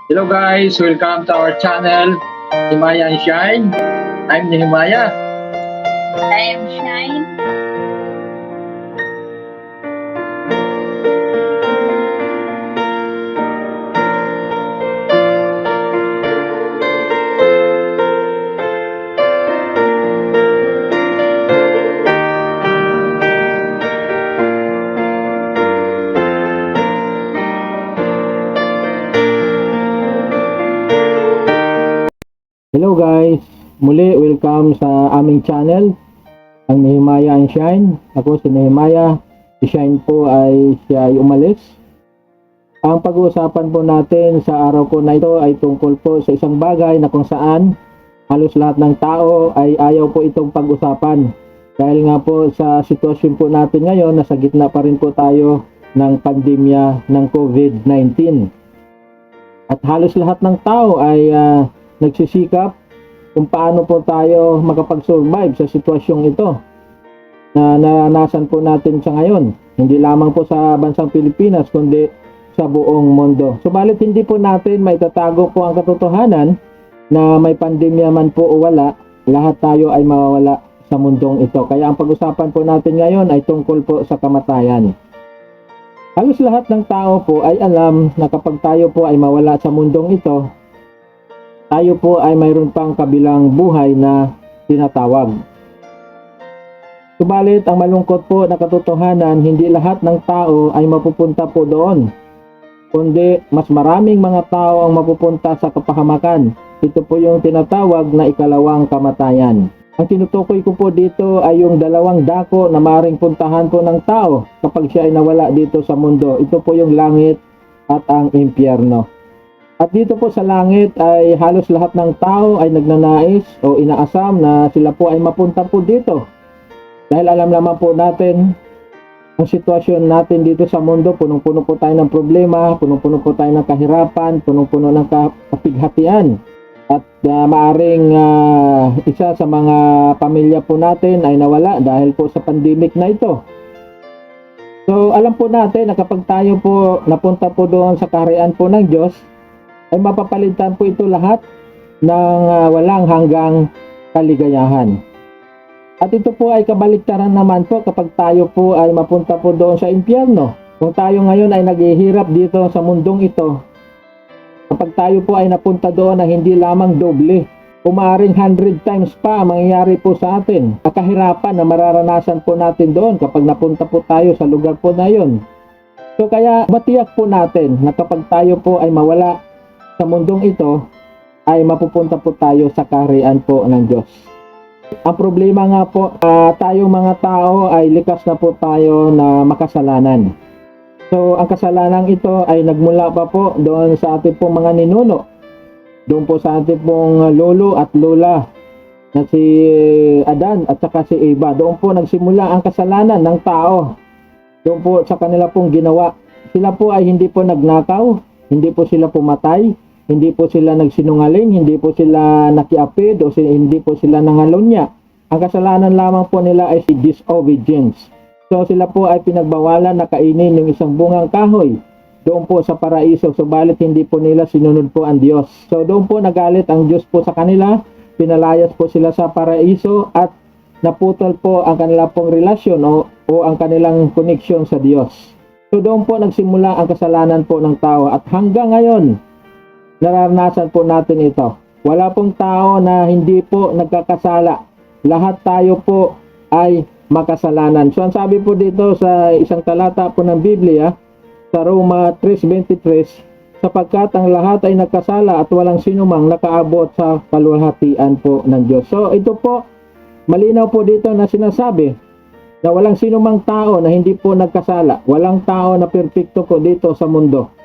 Hello guys, welcome to our channel, Nehemiah and Shine. I'm Nehemiah. I am Shine. Hello guys, muli welcome sa aming channel, ang Nehemiah and Shine. Ako si Nehemiah, si Shine po ay siya ay umalis. Ang pag-uusapan po natin sa araw po na ito ay tungkol po sa isang bagay na kung saan halos lahat ng tao ay ayaw po itong pag-usapan. Dahil nga po sa sitwasyon po natin ngayon, nasa gitna pa rin po tayo ng pandemya ng COVID-19. At halos lahat ng tao ay nagsisikap kung paano po tayo makapag-survive sa sitwasyong ito na naranasan po natin sa ngayon. Hindi lamang po sa bansang Pilipinas, kundi sa buong mundo. Subalit hindi po natin maitatago po ang katotohanan na may pandemya man po o wala, lahat tayo ay mawawala sa mundong ito. Kaya ang pag-usapan po natin ngayon ay tungkol po sa kamatayan. Halos lahat ng tao po ay alam na kapag tayo po ay mawala sa mundong ito, tayo po ay mayroon pang kabilang buhay na tinatawag. Subalit ang malungkot po na katotohanan, hindi lahat ng tao ay mapupunta po doon, kundi mas maraming mga tao ang mapupunta sa kapahamakan. Ito po yung tinatawag na ikalawang kamatayan. Ang tinutukoy ko po dito ay yung dalawang dako na maaaring puntahan po ng tao kapag siya ay nawala dito sa mundo. Ito po yung langit at ang impyerno. At dito po sa langit ay halos lahat ng tao ay nagnanais o inaasam na sila po ay mapunta po dito. Dahil alam naman po natin ang sitwasyon natin dito sa mundo, punong-puno po tayo ng problema, punong-puno po tayo ng kahirapan, punong-puno ng kapighatian. At maaring isa sa mga pamilya po natin ay nawala dahil po sa pandemic na ito. So alam po natin na kapag tayo po napunta po doon sa kaharian po ng Diyos, ay mapapalitan po ito lahat ng walang hanggang kaligayahan. At ito po ay kabaliktaran naman po kapag tayo po ay mapunta po doon sa impyerno. Kung tayo ngayon ay naghihirap dito sa mundong ito, kapag tayo po ay napunta doon na hindi lamang doble, umaaring 100 times pa ang mangyayari po sa atin. Ang kahirapan na mararanasan po natin doon kapag napunta po tayo sa lugar po na yun. So kaya matiyak po natin na kapag tayo po ay mawala sa mundong ito, ay mapupunta po tayo sa kaharian po ng Diyos. Ang problema nga po, tayong mga tao ay likas na po tayo na makasalanan. So ang kasalanan ito ay nagmula pa po doon sa ating pong mga ninuno, doon po sa ating pong lolo at lola na si Adan at saka si Eva. Doon po nagsimula ang kasalanan ng tao. Doon po sa kanila pong ginawa. Sila po ay hindi po nagnakaw, hindi po sila pumatay, hindi po sila nagsinungaling, hindi po sila nakiapid o hindi po sila nangalunya. Ang kasalanan lamang po nila ay si disobedience. So sila po ay pinagbawalan na kainin ng isang bungang kahoy doon po sa paraiso, subalit hindi po nila sinunod po ang Diyos. So doon po nagalit ang Diyos po sa kanila, pinalayas po sila sa paraiso at naputol po ang kanila pong relasyon o ang kanilang connection sa Diyos. So doon po nagsimula ang kasalanan po ng tao at hanggang ngayon, nararanasan po natin ito. Wala pong tao na hindi po nagkakasala. Lahat tayo po ay makasalanan. So ang sabi po dito sa isang talata po ng Biblia, sa Roma 3:23, sapagkat ang lahat ay nagkasala at walang sinumang nakaabot sa kaluwalhatian po ng Diyos. So ito po, malinaw po dito na sinasabi na walang sinumang tao na hindi po nagkasala. Walang tao na perfecto po dito sa mundo.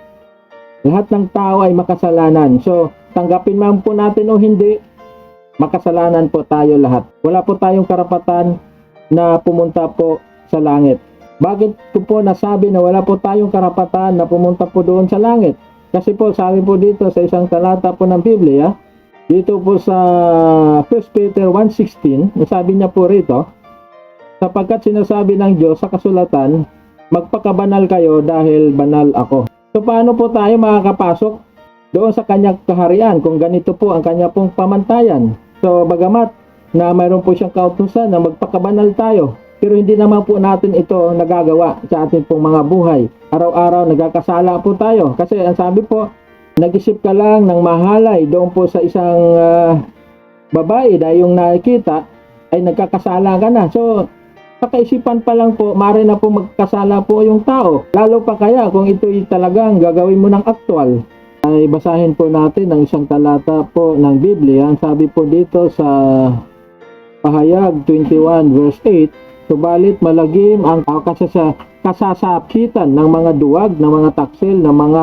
Lahat ng tao ay makasalanan. So, tanggapin man po natin o hindi, makasalanan po tayo lahat. Wala po tayong karapatan na pumunta po sa langit. Bakit ko po nasabi na wala po tayong karapatan na pumunta po doon sa langit? Kasi po, sabi po dito sa isang talata po ng Biblia, dito po sa 1 Peter 1:16, sabi niya po rito, sapagkat sinasabi ng Diyos sa kasulatan, magpakabanal kayo dahil banal ako. So paano po tayo makakapasok doon sa kanyang kaharian kung ganito po ang kanya pong pamantayan. So bagamat na mayroon po siyang kautusan na magpakabanal tayo, pero hindi naman po natin ito nagagawa sa ating pong mga buhay. Araw-araw nagkakasala po tayo kasi ang sabi po, nag-isip ka lang ng mahalay doon po sa isang babae na yung nakikita ay nagkakasala ka na. So sa kaisipan pa lang po, maaari na po magkasala po yung tao. Lalo pa kaya kung ito'y talagang gagawin mo ng aktwal. Ay basahin po natin ang isang talata po ng Biblia. Ang sabi po dito sa Pahayag 21 verse 8, subalit malagim ang kasasakitan ng mga duwag, ng mga taksil, ng mga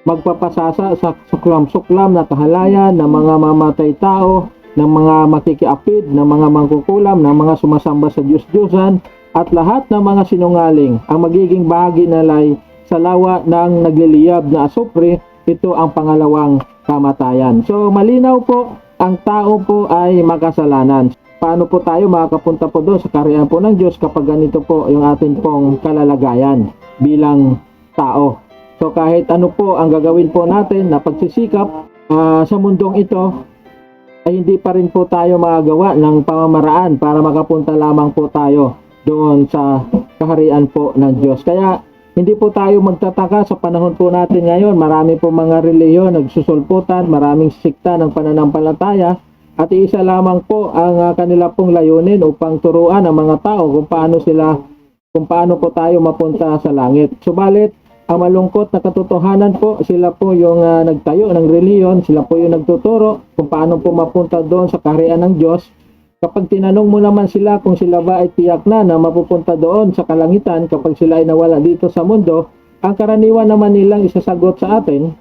magpapasasa sa suklam-suklam na kahalayan, ng mga mamatay tao, ng mga makikiapid, ng mga mangkukulam, ng mga sumasamba sa Diyos-Diyosan, at lahat ng mga sinungaling ang magiging bahagi nalay sa lawa ng nagliliyab na asupre. Ito ang pangalawang kamatayan. So malinaw po, ang tao po ay makasalanan. Paano po tayo makakapunta po doon sa kaharian po ng Diyos kapag ganito po yung ating pong kalalagayan bilang tao? So kahit ano po ang gagawin po natin na pagsisikap sa mundong ito, ay hindi pa rin po tayo magagawa ng pamamaraan para makapunta lamang po tayo doon sa kaharian po ng Diyos. Kaya hindi po tayo magtataka sa panahon po natin ngayon. Marami po mga relihiyon nagsusulputan, maraming sikta ng pananampalataya, at isa lamang po ang kanila pong layunin upang turuan ang mga tao kung paano po tayo mapunta sa langit. Subalit, ang malungkot na katotohanan po, sila po yung nagtayo ng relihiyon, sila po yung nagtuturo kung paano po mapunta doon sa kaharian ng Diyos. Kapag tinanong mo naman sila kung sila ba ay tiyak na mapupunta doon sa kalangitan kapag sila ay nawala dito sa mundo, ang karaniwan naman nilang isasagot sa atin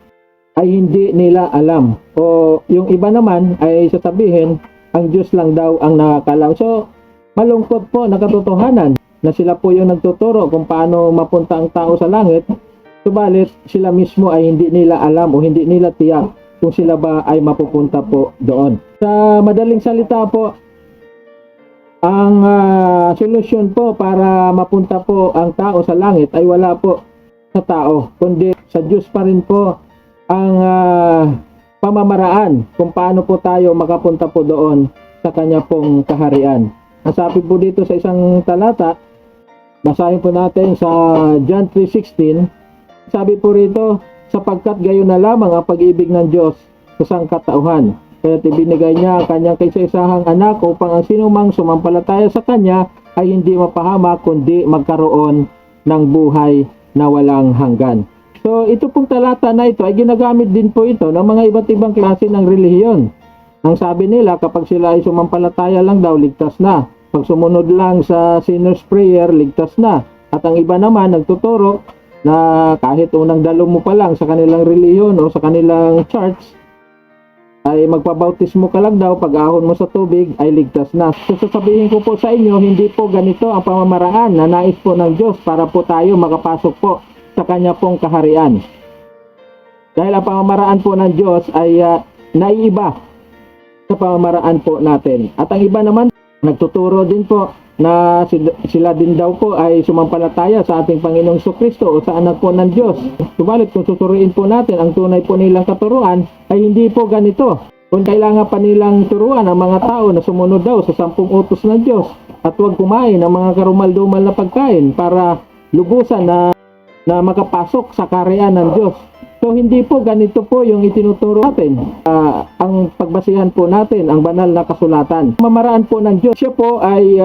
ay hindi nila alam. O yung iba naman ay sasabihin, ang Diyos lang daw ang nakakalam. So, malungkot po na katotohanan na sila po yung nagtuturo kung paano mapunta ang tao sa langit. Subalit, sila mismo ay hindi nila alam o hindi nila tiyak kung sila ba ay mapupunta po doon. Sa madaling salita po, ang solusyon po para mapunta po ang tao sa langit ay wala po sa tao, kundi sa Diyos pa rin po ang pamamaraan kung paano po tayo makapunta po doon sa kanya pong kaharian. Ang sabi po dito sa isang talata, basahin po natin sa John 3:16, sabi po rito, sapagkat gayon na lamang ang pag-ibig ng Diyos sa sangkatauhan, kaya't ibinigay niya ang kanyang kaisa-isahang anak upang ang sinumang sumampalataya sa kanya ay hindi mapahamak kundi magkaroon ng buhay na walang hanggan. So ito pong talata na ito ay ginagamit din po ito ng mga iba't ibang klase ng relihiyon. Ang sabi nila, kapag sila ay sumampalataya lang daw, ligtas na. Pag sumunod lang sa sinner's prayer, ligtas na. At ang iba naman nagtuturo na kahit unang dalo mo pa lang sa kanilang relihiyon o sa kanilang church, ay magpabautismo ka lang daw, pag ahon mo sa tubig ay ligtas na. So sasabihin ko po sa inyo, hindi po ganito ang pamamaraan na nais po ng Diyos para po tayo makapasok po sa kanya pong kaharian. Dahil ang pamamaraan po ng Diyos ay naiiba sa pamamaraan po natin. At ang iba naman, nagtuturo din po na sila din daw po ay sumampalataya sa ating Panginoong Jesucristo o sa anak po ng Diyos. Subalit kung tuturuin po natin ang tunay po nilang katuruan, ay hindi po ganito. Kung kailangan pa nilang turuan ang mga tao na sumunod daw sa 10 utos ng Diyos at huwag kumain ng mga karumal-dumal na pagkain para lubusan na makapasok sa kaharian ng Diyos. So hindi po ganito po yung itinuturo natin. Ang pagbasihan po natin, ang banal na kasulatan. Mamaraan po ng Diyos, siya po ay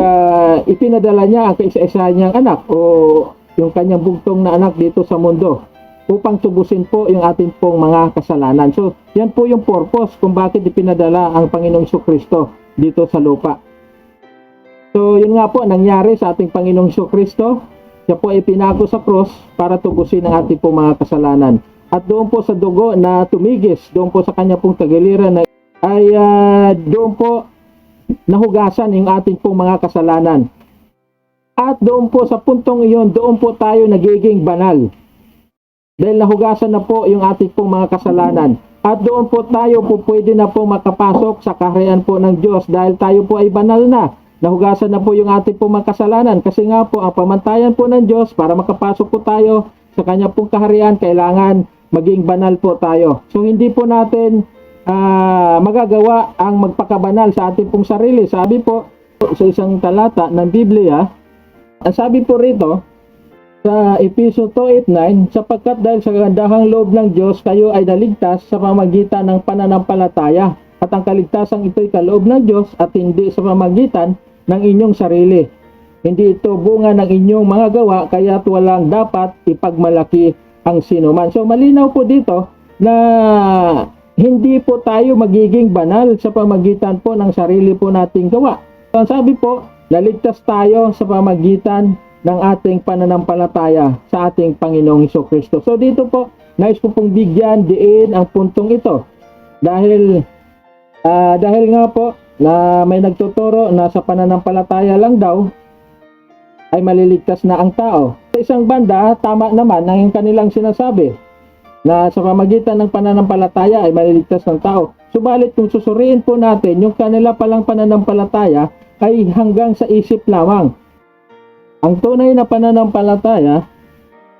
ipinadala niya ang kaisa-isa niyang anak o yung kanyang bugtong na anak dito sa mundo upang tubusin po yung ating pong mga kasalanan. So yan po yung purpose kung bakit ipinadala ang Panginoong Jesucristo dito sa lupa. So yun nga po nangyari sa ating Panginoong Jesucristo. Siya po ay pinako sa cross para tubusin ang ating pong mga kasalanan. At doon po sa dugo na tumigis, doon po sa kanya pong tagiliran ay doon po nahugasan yung ating pong mga kasalanan. At doon po sa puntong iyon, doon po tayo nagiging banal. Dahil nahugasan na po yung ating pong mga kasalanan. At doon po tayo po pwede na po makapasok sa kaharian po ng Diyos dahil tayo po ay banal na. Nahugasan na po yung ating pong mga kasalanan kasi nga po ang pamantayan po ng Diyos para makapasok po tayo sa kanya pong kaharian, kailangan maging banal po tayo. So hindi po natin magagawa ang magpakabanal sa ating pong sarili. Sabi po sa isang talata ng Biblia, sabi po rito sa Efeso 2:8-9, sapagkat dahil sa kagandahang loob ng Diyos kayo ay naligtas sa pamamagitan ng pananampalataya, at ang kaligtasan ito'y kaloob ng Diyos at hindi sa pamamagitan ng inyong sarili. Hindi ito bunga ng inyong mga gawa, kaya't walang dapat ipagmalaki ang sinuman. So malinaw po dito na hindi po tayo magiging banal sa pamamagitan po ng sarili po nating gawa. So sabi po, naligtas tayo sa pamamagitan ng ating pananampalataya sa ating Panginoong Hesukristo. So dito po, nais ko pong bigyan diin ang puntong ito. Dahil nga po na may nagtuturo na sa pananampalataya lang daw ay maliligtas na ang tao. Sa isang banda, tama naman ang kanilang sinasabi na sa pamamagitan ng pananampalataya ay maliligtas ng tao. Subalit kung susuriin po natin, yung kanila palang pananampalataya ay hanggang sa isip lamang. Ang tunay na pananampalataya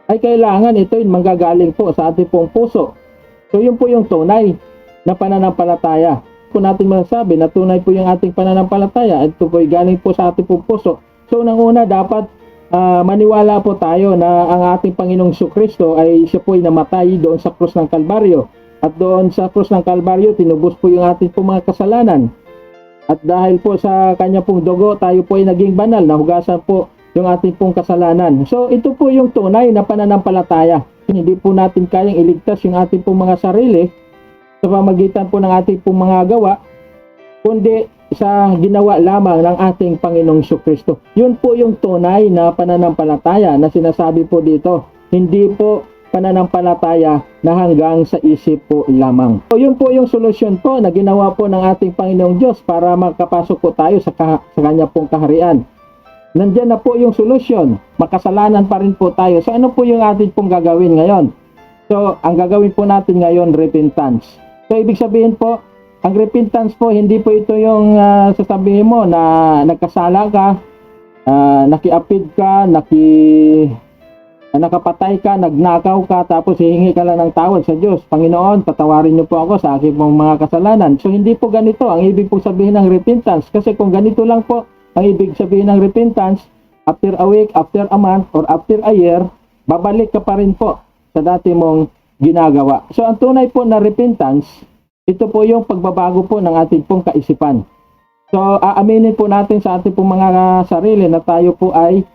ay kailangan ito'y manggagaling po sa ating pong puso. So yun po yung tunay na pananampalataya. Kung natin masasabi na tunay po yung ating pananampalataya, ito po'y galing po sa ating pong puso. So unang-una dapat maniwala po tayo na ang ating Panginoong Jesucristo ay siya po'y namatay doon sa krus ng Kalbaryo. At doon sa krus ng Kalbaryo, tinubos po yung ating pong mga kasalanan. At dahil po sa kanya pong dugo, tayo po ay naging banal, nahugasan po yung ating pong kasalanan. So ito po yung tunay na pananampalataya. Hindi po natin kayang iligtas yung ating pong mga sarili sa pamamagitan po ng ating pong mga gawa, kundi sa ginawa lamang ng ating Panginoong Jesucristo. Yun po yung tunay na pananampalataya na sinasabi po dito. Hindi po pananampalataya na hanggang sa isip po lamang. So yun po yung solusyon po na ginawa po ng ating Panginoong Diyos para makapasok po tayo sa kanya pong kaharian. Nandiyan na po yung solusyon. Makasalanan pa rin po tayo. So ano po yung ating pong gagawin ngayon? So ang gagawin po natin ngayon, repentance. So ibig sabihin po, ang repentance po, hindi po ito yung sasabihin mo na nagkasala ka, nakiapid ka, nakapatay ka, nagnakaw ka, tapos hihingi ka lang ng tawad sa Diyos. Panginoon, patawarin niyo po ako sa aking mga kasalanan. So hindi po ganito ang ibig po sabihin ng repentance. Kasi kung ganito lang po ang ibig sabihin ng repentance, after a week, after a month, or after a year, babalik ka pa rin po sa dati mong ginagawa. So ang tunay po na repentance, ito po yung pagbabago po ng ating pong kaisipan. So, aaminin po natin sa ating pong mga sarili na tayo po ay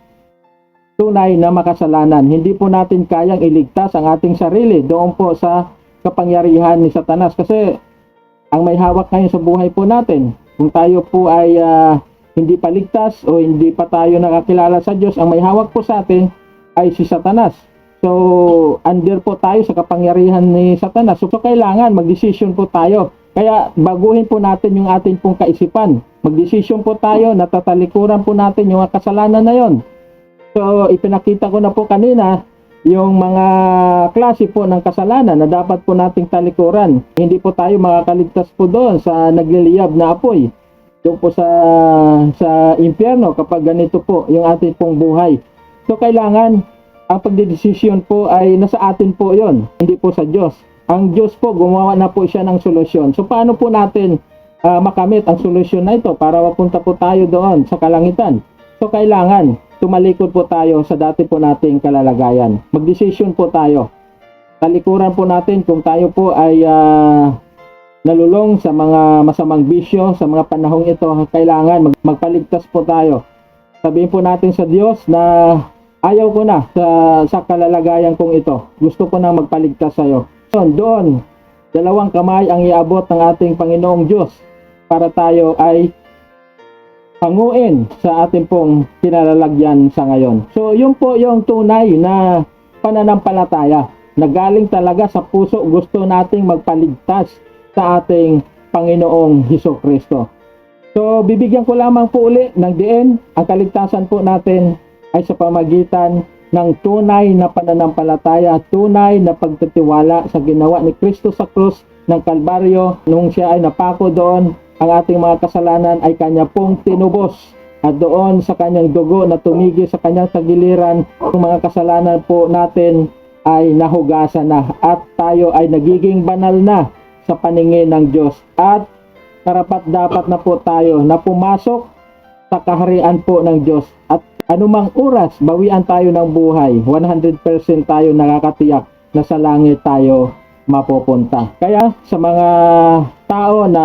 tunay na makasalanan. Hindi po natin kayang iligtas ang ating sarili doon po sa kapangyarihan ni Satanas. Kasi, ang may hawak ngayon sa buhay po natin, kung tayo po ay hindi pa ligtas o hindi pa tayo nakakilala sa Diyos, ang may hawak po sa atin ay si Satanas. So, under po tayo sa kapangyarihan ni Satanas. So, kailangan mag-decision po tayo. Kaya, baguhin po natin yung ating pong kaisipan. Mag-decision po tayo, natatalikuran po natin yung kasalanan na yon. So, ipinakita ko na po kanina yung mga klase po ng kasalanan na dapat po nating talikuran. Hindi po tayo makakaligtas po doon sa nagliliyab na apoy. Doon po sa impyerno kapag ganito po yung ating pong buhay. So, kailangan ang pagdedesisyon po ay nasa atin po yon, hindi po sa Diyos. Ang Diyos po, gumawa na po siya ng solusyon. So, paano po natin makamit ang solusyon na ito para mapunta po tayo doon sa kalangitan? So, kailangan tumalikod po tayo sa dati po nating kalalagayan. Magdesisyon po tayo. Talikuran po natin kung tayo po ay nalulong sa mga masamang bisyo, sa mga panahong ito, kailangan magpaligtas po tayo. Sabihin po natin sa Diyos na ayaw ko na sa kalalagayan kong ito. Gusto ko na magpaligtas sa iyo. Doon, dalawang kamay ang iabot ng ating Panginoong Diyos para tayo ay hanguin sa ating pong kinalalagyan sa ngayon. So, yun po yung tunay na pananampalataya na galing talaga sa puso. Gusto nating magpaligtas sa ating Panginoong Hesukristo. So, bibigyan ko lamang po uli ng diin. Ang kaligtasan po natin ay sa pamagitan ng tunay na pananampalataya, tunay na pagtitiwala sa ginawa ni Kristo sa krus ng Kalbaryo. Nung siya ay napako doon, ang ating mga kasalanan ay kanya pong tinubos. At doon sa kanyang dugo na tumigi sa kanyang tagiliran, ang mga kasalanan po natin ay nahugasan na at tayo ay nagiging banal na sa paningin ng Diyos at karapat-dapat na po tayo na pumasok sa kaharian po ng Diyos at anumang oras bawian tayo ng buhay, 100% tayo nakakatiyak na sa langit tayo mapupunta. Kaya sa mga tao na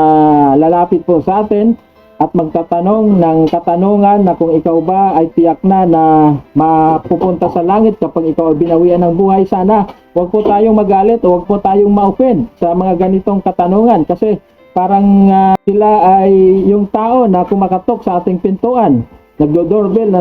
lalapit po sa atin at magtatanong ng katanungan na kung ikaw ba ay tiyak na mapupunta sa langit kapag ikaw ay binawian ng buhay, sana huwag po tayong magalit o huwag po tayong ma-offend sa mga ganitong katanungan kasi parang sila ay yung tao na kumakatok sa ating pintuan. Nagdo-doorbell,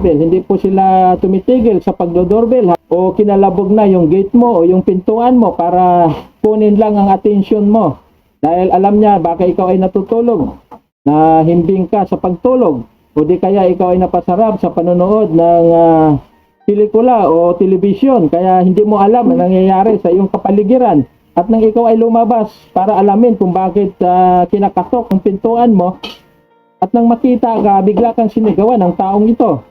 hindi po sila tumitigil sa pagdo-doorbell o kinalabog na yung gate mo o yung pintuan mo para kunin lang ang attention mo. Dahil alam niya baka ikaw ay natutulog, na himbing ka sa pagtulog o di kaya ikaw ay napasarap sa panonood ng pelikula o television kaya hindi mo alam ang nangyayari sa iyong kapaligiran. At nang ikaw ay lumabas para alamin kung bakit kinakatok ang pintuan mo, at nang makita ka, bigla kang sinigawan ng taong ito.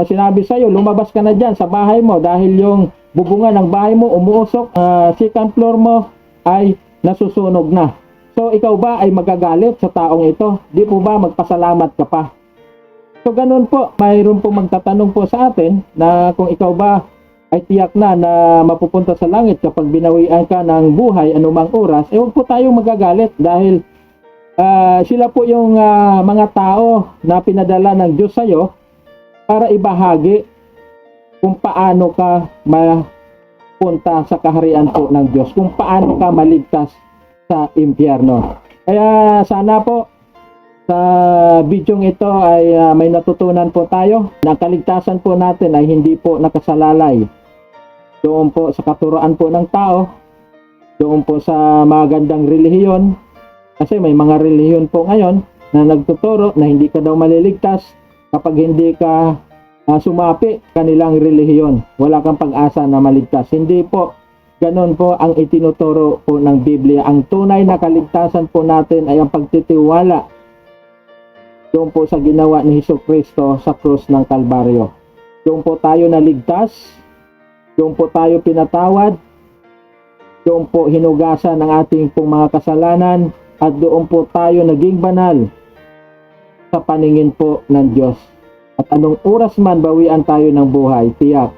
Sinabi sa'yo, lumabas ka na dyan sa bahay mo dahil yung bubungan ng bahay mo umuusok, second floor mo ay nasusunog na. So ikaw ba ay magagalit sa taong ito? Di po ba magpasalamat ka pa? So ganun po, mayroon po magtatanong po sa atin na kung ikaw ba ay tiyak na mapupunta sa langit kapag binawian ka ng buhay anumang oras, huwag po tayong magagalit dahil sila po yung mga tao na pinadala ng Diyos sa'yo para ibahagi kung paano ka mapunta sa kaharian po ng Diyos, kung paano ka maligtas sa impyerno. Kaya sana po sa bidyong ito ay may natutunan po tayo na kaligtasan po natin ay hindi po nakasalalay doon po sa katuroan po ng tao, doon po sa magandang relihiyon. Kasi may mga relihiyon po ngayon na nagtuturo na hindi ka daw maliligtas kapag hindi ka sumapi kanilang relihiyon. Wala kang pag-asa na maligtas. Hindi po. Ganon po ang itinuturo po ng Biblia. Ang tunay na kaligtasan po natin ay ang pagtitiwala doon po sa ginawa ni Jesucristo sa krus ng Kalbaryo. Doon po tayo naligtas. Doon po tayo pinatawad. Doon po hinugasan ng ating pong mga kasalanan. At doon po tayo naging banal sa paningin po ng Diyos. At anong oras man bawian tayo ng buhay, tiyak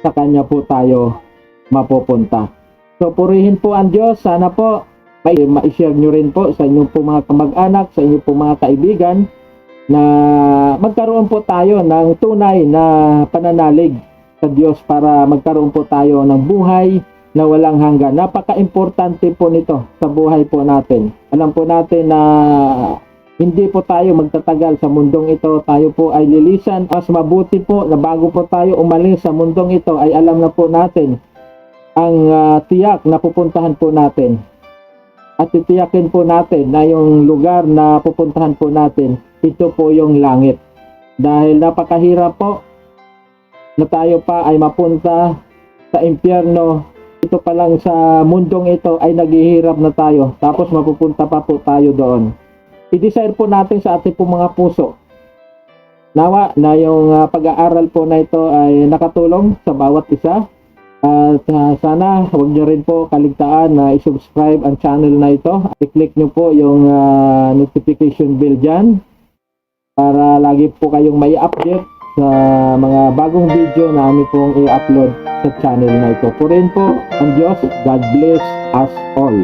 sa Kanya po tayo mapupunta. So purihin po ang Diyos. Sana po ma-share nyo rin po sa inyong po mga kamag-anak, sa inyong po mga kaibigan na magkaroon po tayo ng tunay na pananalig sa Diyos para magkaroon po tayo ng buhay na walang hanggan. Napaka-importante po nito sa buhay po natin. Alam po natin na hindi po tayo magtatagal sa mundong ito. Tayo po ay lilisan. Mas mabuti po na bago po tayo umalis sa mundong ito ay alam na po natin ang tiyak na pupuntahan po natin. At titiyakin po natin na yung lugar na pupuntahan po natin, ito po yung langit. Dahil napakahirap po na tayo pa ay mapunta sa impyerno. Ito pa lang sa mundong ito ay naghihirap na tayo. Tapos mapupunta pa po tayo doon. I-desire po natin sa ating po mga puso. Nawa na yung pag-aaral po na ito ay nakatulong sa bawat isa. At sana huwag nyo rin po kaligtaan na i-subscribe ang channel na ito. I-click nyo po yung notification bell dyan para lagi po kayong may update sa mga bagong video na amin pong i-upload sa channel na ito. Purihin po ang Diyos. God bless us all.